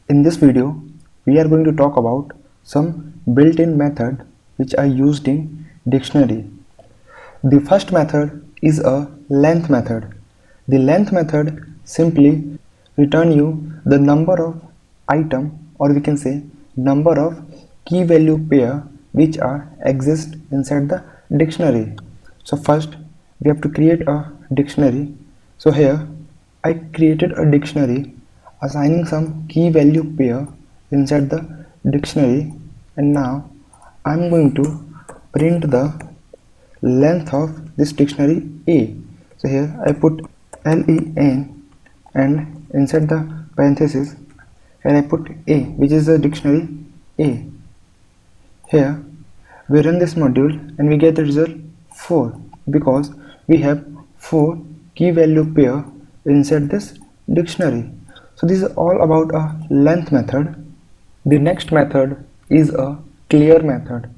In this video, we are going to talk about some built-in method which are used in dictionary. The first method is a length method. The length method simply return you the number of item, or we can say number of key value pair which are exist inside the dictionary. So first we have to create a dictionary. So here I created a dictionary assigning some key value pair inside the dictionary, and now I'm going to print the length of this dictionary A. So here I put len, and inside the parenthesis here I put A, which is the dictionary A. Here we run this module and we get the result 4 because we have 4 key value pair inside this dictionary. So this is all about a length method. The next method is a clear method.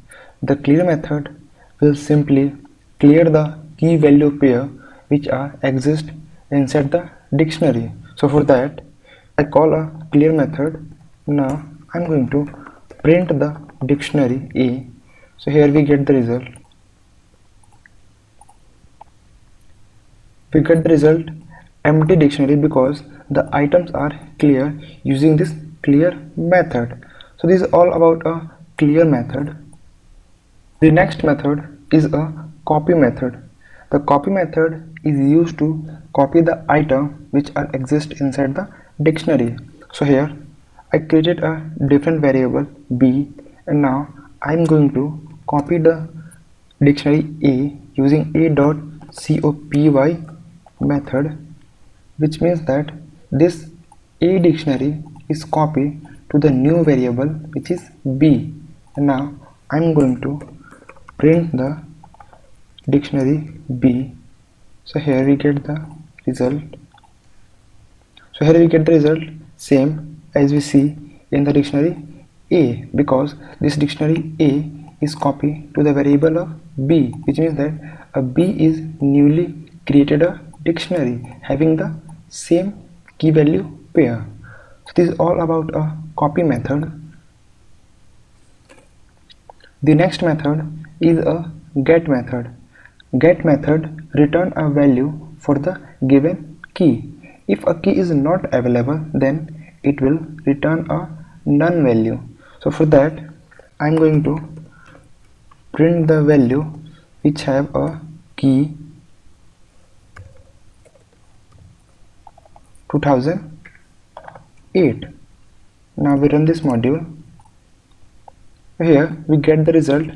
The clear method will simply clear the key value pair which are exist inside the dictionary. So for that I call a clear method. Now I'm going to print the dictionary A. So here we get the result. We get the result empty dictionary because the items are clear using this clear method. So this is all about a clear method. The next method is a copy method. The copy method is used to copy the item which are exist inside the dictionary. So here I created a different variable b, and now I'm going to copy the dictionary A using a.copy method, which means that this A dictionary is copied to the new variable which is B, and now I'm going to print the dictionary B. So here we get the result. So here we get the result same as we see in the dictionary A, because this dictionary A is copied to the variable of B, which means that a B is newly created a dictionary having the same key value pair. So this is all about a copy method. The next method is a get method. Get method return a value for the given key. If a key is not available, then it will return a none value. So for that I'm going to print the value which have a key 2008. Now we run this module. Here we get the result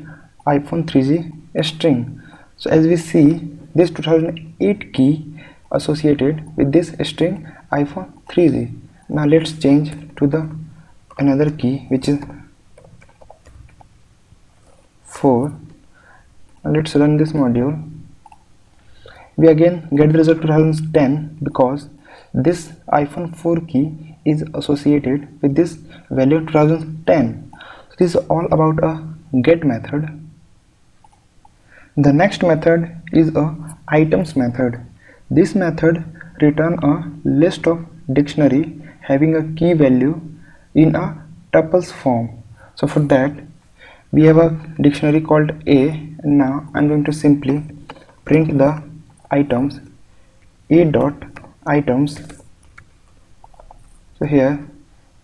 iPhone 3G string. So as we see, this 2008 key associated with this string iPhone 3G. Now let's change to the another key which is 4. Now let's run this module. We again get the result 2010 because this iPhone 4 key is associated with this value 2010. So this is all about a get method. The next method is a items method. This method return a list of dictionary having a key value in a tuples form. So for that we have a dictionary called A, and now I'm going to simply print the items A dot items. So here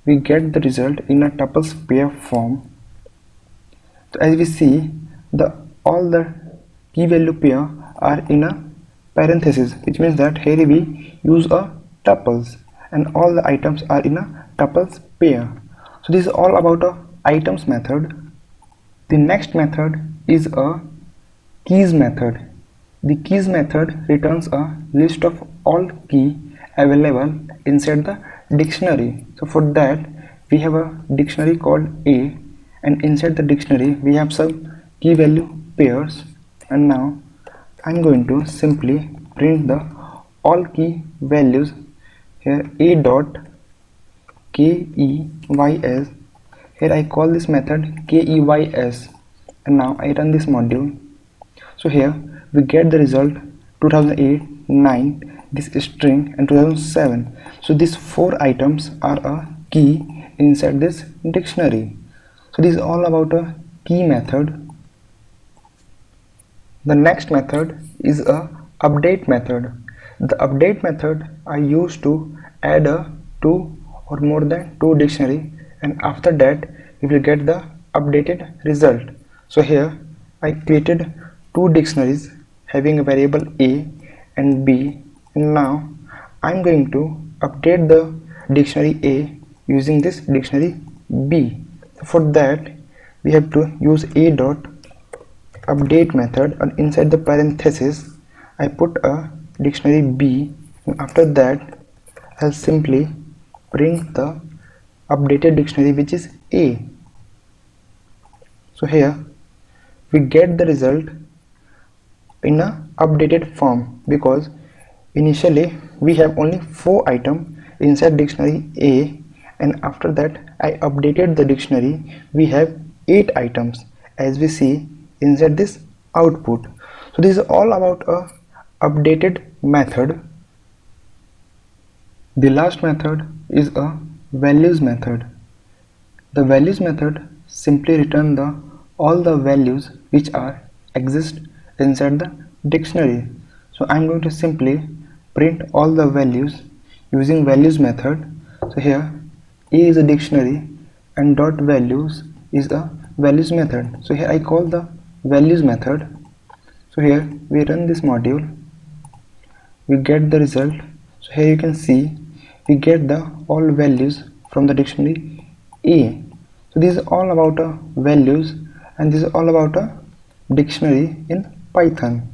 we get the result in a tuples pair form. So as we see, all the key value pair are in a parenthesis, which means that here we use a tuples and all the items are in a tuples pair. So this is all about a items method. The next method is a keys method. The keys method returns a list of all key available inside the dictionary. So for that we have a dictionary called A, and inside the dictionary we have some key value pairs, and now I'm going to simply print the all key values. Here A dot keys. Here I call this method keys, and now I run this module. So here we get the result 2008, 9, this string, and 2007. So these 4 items are a key inside this dictionary. So this is all about a key method. The next method is a update method. The update method I use to add a two or more than two dictionary, and after that we will get the updated result. So here I created two dictionaries having a variable A and B, and now I'm going to update the dictionary A using this dictionary B. For that we have to use a dot update method, and inside the parenthesis I put a dictionary B, and after that I'll simply print the updated dictionary which is A. So here we get the result in a updated form because initially we have only 4 items inside dictionary A, and after that I updated the dictionary, we have 8 items as we see inside this output. So this is all about a updated method. The last method is a values method. The values method simply return the all the values which are exist inside the dictionary. So I'm going to simply print all the values using values method. So here A is a dictionary and dot values is a values method. So here I call the values method. So here we run this module, we get the result. So here you can see we get the all values from the dictionary A. So this is all about values, and this is all about a dictionary in Python.